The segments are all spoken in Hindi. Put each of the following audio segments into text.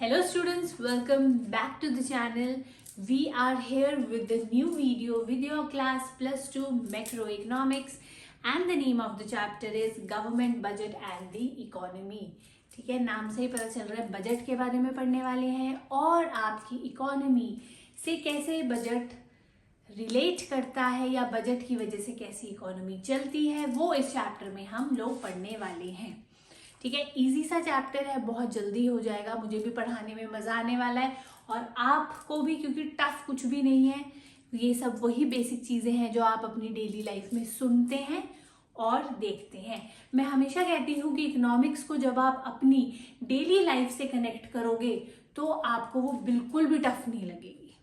Hello students, welcome back to the channel. We are here with the new video with your class plus 2 macroeconomics and the name of the chapter is government budget and the economy. ठीक है, नाम से ही पता चल रहा है बजट के बारे में पढ़ने वाले हैं और आपकी इकोनॉमी से कैसे बजट रिलेट करता है या बजट की वजह से कैसी इकोनॉमी चलती है वो इस चैप्टर में हम लोग पढ़ने वाले हैं। ठीक है, इजी सा चैप्टर है, बहुत जल्दी हो जाएगा, मुझे भी पढ़ाने में मज़ा आने वाला है और आपको भी, क्योंकि टफ कुछ भी नहीं है। ये सब वही बेसिक चीज़ें हैं जो आप अपनी डेली लाइफ में सुनते हैं और देखते हैं। मैं हमेशा कहती हूँ कि इकोनॉमिक्स को जब आप अपनी डेली लाइफ से कनेक्ट करोगे तो आपको वो बिल्कुल भी टफ नहीं लगेगी।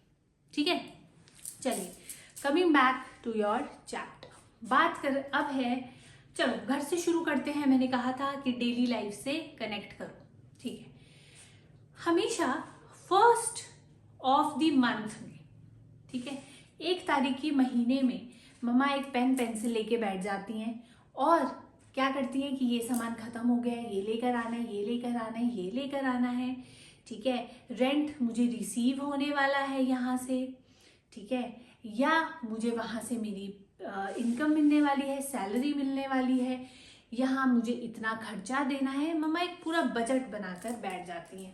ठीक है, चलिए coming back to your chapter, बात कर अब है, चलो घर से शुरू करते हैं। मैंने कहा था कि डेली लाइफ से कनेक्ट करो। ठीक है, हमेशा फर्स्ट ऑफ द मंथ में, ठीक है, 1 तारीख की महीने में मम्मा एक पेन पेंसिल लेके बैठ जाती हैं और क्या करती हैं कि ये सामान खत्म हो गया है, ये लेकर आना है, ये लेकर आना है, ये लेकर आना है। ठीक है, रेंट मुझे रिसीव होने वाला है यहाँ से, ठीक है, या मुझे वहाँ से मेरी इनकम मिलने वाली है, सैलरी मिलने वाली है, यहाँ मुझे इतना खर्चा देना है। मम्मा एक पूरा बजट बनाकर बैठ जाती हैं।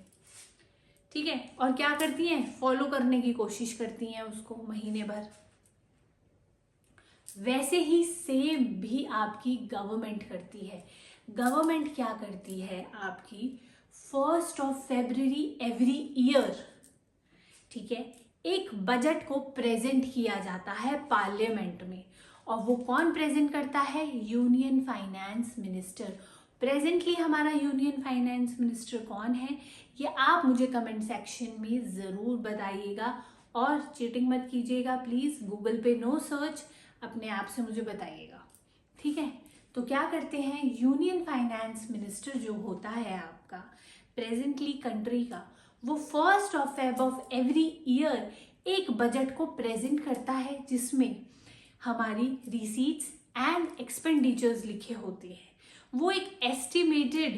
ठीक है, और क्या करती हैं, फॉलो करने की कोशिश करती हैं उसको महीने भर। वैसे ही सेम भी आपकी गवर्नमेंट करती है। गवर्नमेंट क्या करती है आपकी, 1 फरवरी एवरी ईयर, ठीक है, एक बजट को प्रेजेंट किया जाता है पार्लियामेंट में। और वो कौन प्रेजेंट करता है, यूनियन फाइनेंस मिनिस्टर। प्रेजेंटली हमारा यूनियन फाइनेंस मिनिस्टर कौन है, ये आप मुझे कमेंट सेक्शन में ज़रूर बताइएगा और चीटिंग मत कीजिएगा प्लीज़। गूगल पे नो सर्च, अपने आप से मुझे बताइएगा। ठीक है, तो क्या करते हैं, यूनियन फाइनेंस मिनिस्टर जो होता है आपका प्रेजेंटली कंट्री का, वो 1 फेब एवरी ईयर एक बजट को प्रेजेंट करता है जिसमें हमारी रिसीट्स एंड एक्सपेंडिचर्स लिखे होते हैं। वो एक एस्टिमेटेड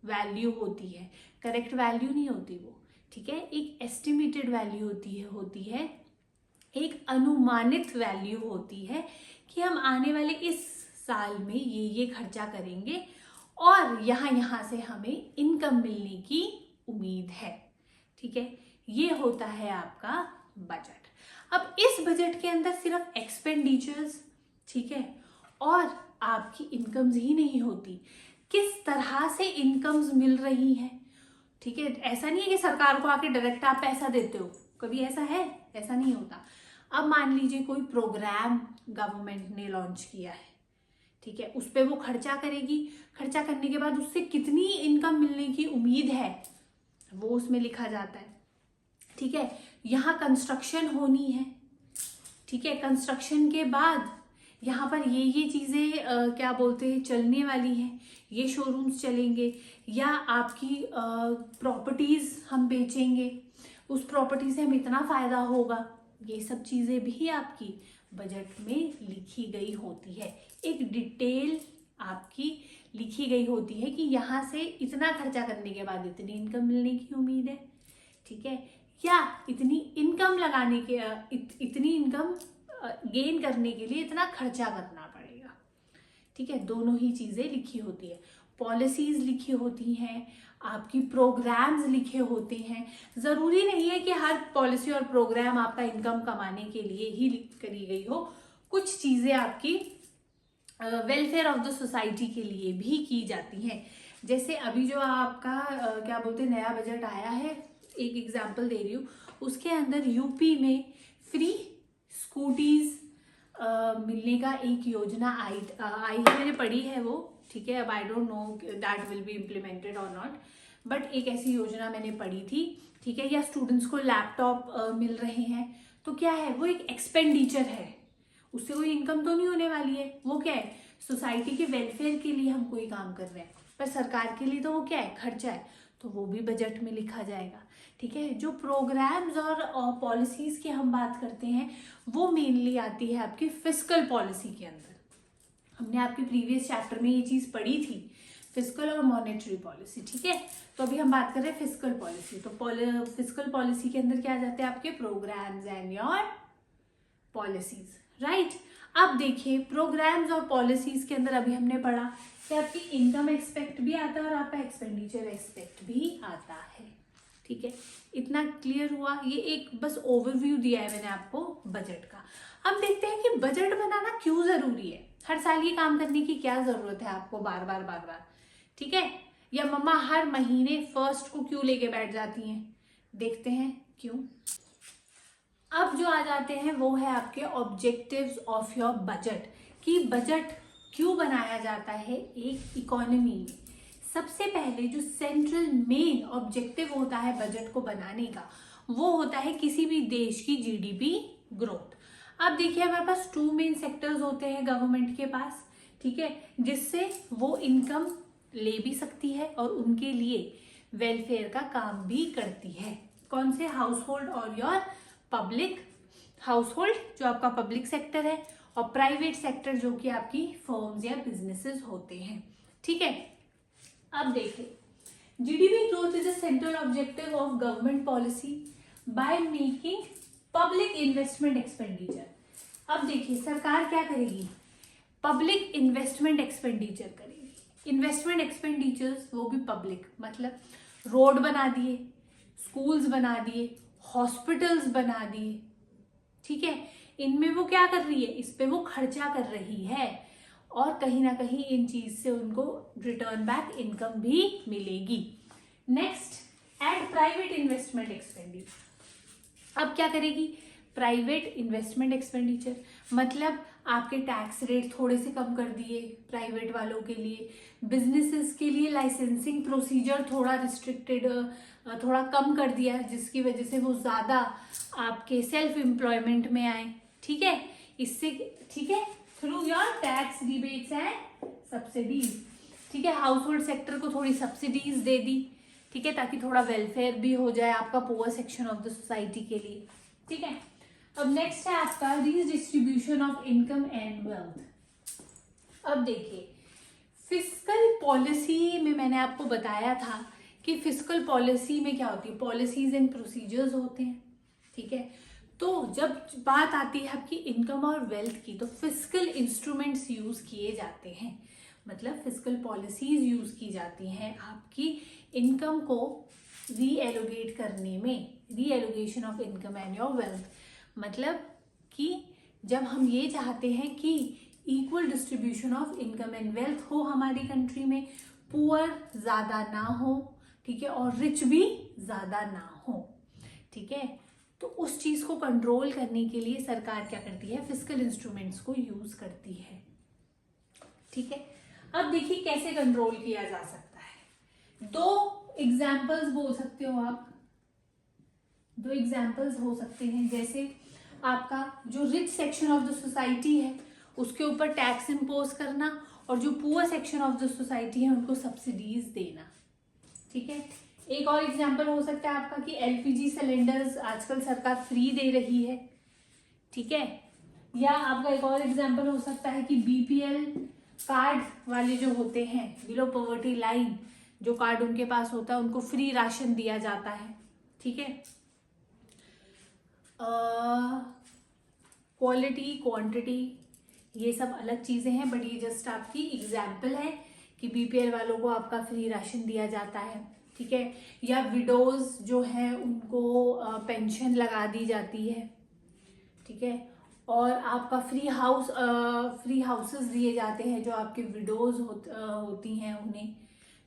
वैल्यू होती है, करेक्ट वैल्यू नहीं होती वो। ठीक है, एक एस्टिमेटेड वैल्यू होती है, एक अनुमानित वैल्यू होती है कि हम आने वाले इस साल में ये खर्चा करेंगे और यहाँ से हमें इनकम मिलने की उम्मीद है। ठीक है, ये होता है आपका बजट। अब इस बजट के अंदर सिर्फ एक्सपेंडिचर्स, ठीक है, और आपकी इनकम्स ही नहीं होती, किस तरह से इनकम्स मिल रही हैं। ठीक है, ऐसा नहीं है कि सरकार को आके डायरेक्ट आप पैसा देते हो, कभी ऐसा है, ऐसा नहीं होता। अब मान लीजिए कोई प्रोग्राम गवर्नमेंट ने लॉन्च किया है, ठीक है, उस पर वो खर्चा करेगी, खर्चा करने के बाद उससे कितनी इनकम मिलने की उम्मीद है वो उसमें लिखा जाता है। ठीक है, यहाँ कंस्ट्रक्शन होनी है, ठीक है, कंस्ट्रक्शन के बाद यहाँ पर ये चीज़ें क्या बोलते हैं चलने वाली हैं, ये शोरूम्स चलेंगे या आपकी प्रॉपर्टीज़ हम बेचेंगे, उस प्रॉपर्टी से हमें इतना फ़ायदा होगा। ये सब चीज़ें भी आपकी बजट में लिखी गई होती है, एक डिटेल आपकी लिखी गई होती है कि यहाँ से इतना खर्चा करने के बाद इतनी इनकम मिलने की उम्मीद है। ठीक है, या इतनी इनकम लगाने के इतनी इनकम गेन करने के लिए इतना खर्चा करना पड़ेगा। ठीक है, दोनों ही चीज़ें लिखी होती है, पॉलिसीज लिखी होती हैं, आपकी प्रोग्राम्स लिखे होते हैं। ज़रूरी नहीं है कि हर पॉलिसी और प्रोग्राम आपका इनकम कमाने के लिए ही करी गई हो, कुछ चीज़ें आपकी वेलफेयर ऑफ द सोसाइटी के लिए भी की जाती हैं। जैसे अभी जो आपका क्या बोलते हैं नया बजट आया है, एक एग्जांपल दे रही हूँ, उसके अंदर यूपी में फ्री स्कूटीज मिलने का एक योजना आई है, मैंने पढ़ी है वो। ठीक है, अब I don't know that will be implemented और नॉट, बट एक ऐसी योजना मैंने पढ़ी थी। ठीक है, या स्टूडेंट्स को लैपटॉप मिल रहे हैं, तो क्या है, वो एक एक्सपेंडिचर है, उससे कोई इनकम तो नहीं होने वाली है, वो क्या है, सोसाइटी के वेलफेयर के लिए हम कोई काम कर रहे हैं, पर सरकार के लिए तो वो क्या है, खर्चा है, तो वो भी बजट में लिखा जाएगा। ठीक है, जो प्रोग्राम्स और पॉलिसीज की हम बात करते हैं वो मेनली आती है आपकी फिस्कल पॉलिसी के अंदर। हमने आपके प्रीवियस चैप्टर में ये चीज़ पढ़ी थी, फिस्कल और मॉनेटरी पॉलिसी। ठीक है, तो अभी हम बात कर रहे हैं फिस्कल पॉलिसी। तो फिस्कल पॉलिसी के अंदर क्या आ जाते हैं आपके programs and your policies, right. अब देखिए प्रोग्राम्स और पॉलिसीज के अंदर अभी हमने पढ़ा कि आपकी इनकम एक्सपेक्ट भी आता है और आपका एक्सपेंडिचर एक्सपेक्ट भी आता है, ठीक है। इतना क्लियर हुआ। ये एक बस ओवरव्यू दिया है मैंने आपको बजट का। अब देखते हैं कि बजट बनाना क्यों जरूरी है, हर साल ये काम करने की क्या जरूरत है आपको बार बार, ठीक है। या मम्मा हर महीने फर्स्ट को क्यों लेके बैठ जाती हैं, देखते हैं क्यों। अब जो आ जाते हैं वो है आपके ऑब्जेक्टिव्स ऑफ योर बजट, कि बजट क्यों बनाया जाता है एक इकोनॉमी में। सबसे पहले जो सेंट्रल मेन ऑब्जेक्टिव होता है बजट को बनाने का, वो होता है किसी भी देश की जीडीपी ग्रोथ। अब देखिए हमारे पास 2 मेन सेक्टर्स होते हैं गवर्नमेंट के पास, ठीक है, जिससे वो इनकम ले भी सकती है और उनके लिए वेलफेयर का काम भी करती है। कौन से? हाउस होल्ड और योर पब्लिक हाउस होल्ड जो आपका पब्लिक सेक्टर है, और प्राइवेट सेक्टर जो कि आपकी फर्म्स या बिजनेसेस होते हैं, ठीक है। अब देखिए GDP growth is a central objective of government policy by making public investment expenditure. अब देखिए सरकार क्या करेगी, पब्लिक इन्वेस्टमेंट एक्सपेंडिचर करेगी। इन्वेस्टमेंट एक्सपेंडिचर्स वो भी पब्लिक, मतलब रोड बना दिए, स्कूल्स बना दिए, हॉस्पिटल्स बना दिए, ठीक है। इनमें वो क्या कर रही है, इस पे वो खर्चा कर रही है और कहीं ना कहीं इन चीज से उनको रिटर्न बैक इनकम भी मिलेगी। Next, add private investment expenditure. अब क्या करेगी, प्राइवेट इन्वेस्टमेंट एक्सपेंडिचर मतलब आपके टैक्स रेट थोड़े से कम कर दिए प्राइवेट वालों के लिए, बिजनेसेस के लिए लाइसेंसिंग प्रोसीजर थोड़ा रिस्ट्रिक्टेड, थोड़ा कम कर दिया, जिसकी वजह से वो ज़्यादा आपके सेल्फ एम्प्लॉयमेंट में आए, ठीक है। इससे, ठीक है, through your tax rebates and subsidies, ठीक है। हाउस होल्ड सेक्टर को थोड़ी सब्सिडीज दे दी, ठीक है, ताकि थोड़ा वेलफेयर भी हो जाए आपका poor section of the society के लिए, ठीक है। अब नेक्स्ट है आपका redistribution of income and wealth. अब देखिए फिस्कल पॉलिसी में मैंने आपको बताया था कि फिस्कल पॉलिसी में क्या होती है, पॉलिसीज एंड प्रोसीजर्स होते हैं, ठीक है। तो जब बात आती है आपकी इनकम और वेल्थ की, तो फिस्कल इंस्ट्रूमेंट्स यूज किए जाते हैं, मतलब फिस्कल पॉलिसीज यूज की जाती हैं आपकी इनकम को रीएलोकेट करने में, reallocation of income and your wealth. मतलब कि जब हम ये चाहते हैं कि equal distribution of income and wealth हो हमारी कंट्री में, पुअर ज़्यादा ना हो, ठीक है, और रिच भी ज़्यादा ना हो, ठीक है। तो उस चीज़ को कंट्रोल करने के लिए सरकार क्या करती है, फिस्कल इंस्ट्रूमेंट्स को यूज़ करती है, ठीक है। अब देखिए कैसे कंट्रोल किया जा सकता है। 2 एग्जाम्पल्स बोल सकते हो आप, 2 एग्जाम्पल्स हो सकते हैं, जैसे आपका जो rich section of the society है उसके ऊपर टैक्स इम्पोज करना, और जो poor section of the society है उनको सब्सिडीज देना, ठीक है। एक और एग्जाम्पल हो सकता है आपका कि एलपीजी सिलेंडर्स आजकल सरकार फ्री दे रही है, ठीक है। या आपका एक और एग्जाम्पल हो सकता है कि बीपीएल कार्ड वाले जो होते हैं, बिलो पॉवर्टी लाइन जो कार्ड उनके पास होता है, उनको फ्री राशन दिया जाता है, ठीक है। क्वालिटी क्वांटिटी ये सब अलग चीज़ें हैं, बट ये जस्ट आपकी एग्जाम्पल है कि बीपीएल वालों को आपका फ्री राशन दिया जाता है, ठीक है। या विडोज जो है उनको पेंशन लगा दी जाती है, ठीक है। और आपका फ्री हाउसेस दिए जाते हैं जो आपके विडोज होती हैं उन्हें,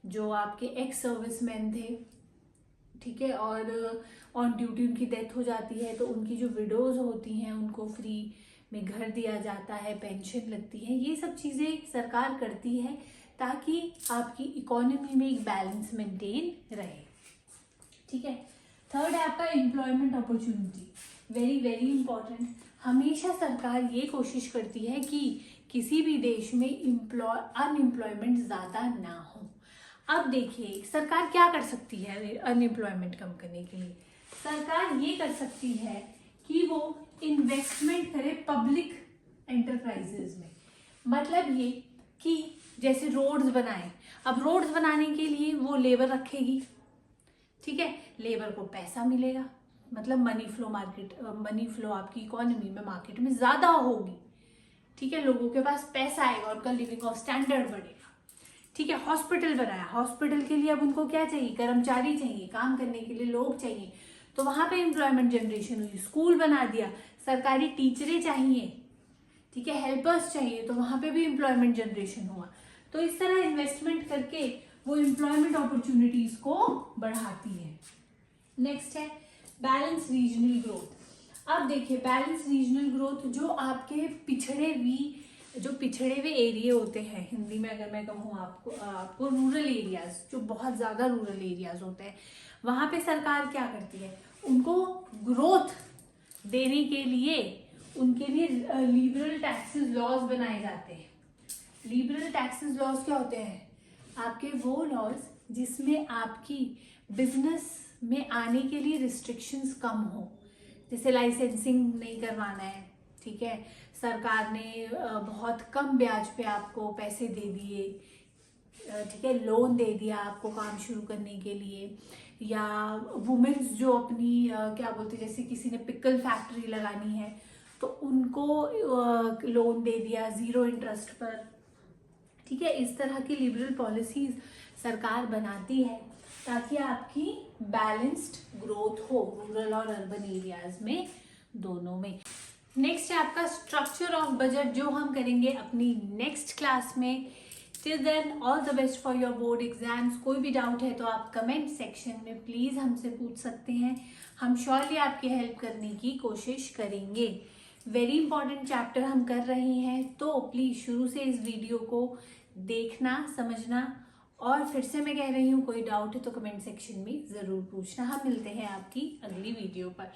जो आपके एक्स सर्विसमैन थे, ठीक है, और ऑन ड्यूटी उनकी डेथ हो जाती है तो उनकी जो विडोज होती हैं उनको फ्री में घर दिया जाता है, पेंशन लगती है। ये सब चीज़ें सरकार करती है ताकि आपकी इकोनॉमी में एक बैलेंस मेंटेन रहे, ठीक है। थर्ड है आपका employment opportunity, very very important. हमेशा सरकार ये कोशिश करती है कि किसी भी देश में अनएम्प्लॉयमेंट ज़्यादा ना हो। अब देखिए सरकार क्या कर सकती है अनएम्प्लॉयमेंट कम करने के लिए, सरकार ये कर सकती है कि वो इन्वेस्टमेंट करे पब्लिक एंटरप्राइजेज में। मतलब ये कि जैसे रोड्स बनाए, अब रोड्स बनाने के लिए वो लेबर रखेगी, ठीक है, लेबर को पैसा मिलेगा, मतलब मनी फ्लो आपकी इकोनॉमी में, मार्केट में ज्यादा होगी। ठीक है, लोगों के पास पैसा आएगा, उनका लिविंग ऑफ स्टैंडर्ड बढ़ेगा। ठीक है, हॉस्पिटल बनाया, हॉस्पिटल के लिए अब उनको क्या चाहिए, कर्मचारी चाहिए, काम करने के लिए लोग चाहिए, तो वहां पे एम्प्लॉयमेंट जनरेशन हुई। स्कूल बना दिया, सरकारी टीचरें चाहिए, ठीक है, हेल्पर्स चाहिए, तो वहां पे भी एम्प्लॉयमेंट जनरेशन हुआ। तो इस तरह इन्वेस्टमेंट करके वो एम्प्लॉयमेंट अपॉर्चुनिटीज को बढ़ाती है। नेक्स्ट है बैलेंस रीजनल ग्रोथ। अब देखिए बैलेंस रीजनल ग्रोथ, जो आपके पिछड़े हुए एरिया होते हैं, हिंदी में अगर मैं कहूँ आपको रूरल एरियाज, जो बहुत ज्यादा रूरल एरियाज होते हैं, वहां पे सरकार क्या करती है, उनको ग्रोथ देने के लिए उनके लिए लिबरल टैक्सेस लॉज बनाए जाते हैं। लिबरल टैक्सेस लॉज क्या होते हैं, आपके वो लॉज जिसमें आपकी बिजनेस में आने के लिए रिस्ट्रिक्शंस कम हो, जैसे लाइसेंसिंग नहीं करवाना है, ठीक है, सरकार ने बहुत कम ब्याज पे आपको पैसे दे दिए, ठीक है, लोन दे दिया आपको काम शुरू करने के लिए, या वुमेन्स जो अपनी क्या बोलते हैं, जैसे किसी ने पिकल फैक्ट्री लगानी है तो उनको लोन दे दिया 0 इंटरेस्ट पर। ठीक है, इस तरह की लिबरल पॉलिसीज सरकार बनाती है ताकि आपकी बैलेंस्ड ग्रोथ हो रूरल और अर्बन एरियाज में, दोनों में। नेक्स्ट है आपका स्ट्रक्चर ऑफ बजट, जो हम करेंगे अपनी नेक्स्ट क्लास में। Till then all the best for your board exams. कोई भी डाउट है तो आप कमेंट सेक्शन में प्लीज हमसे पूछ सकते हैं, हम श्योरली आपकी हेल्प करने की कोशिश करेंगे। वेरी इंपॉर्टेंट चैप्टर हम कर रहे हैं, तो प्लीज शुरू से इस वीडियो को देखना, समझना, और फिर से मैं कह रही हूँ कोई डाउट है तो कमेंट सेक्शन में जरूर पूछना। हम मिलते हैं आपकी अगली वीडियो पर।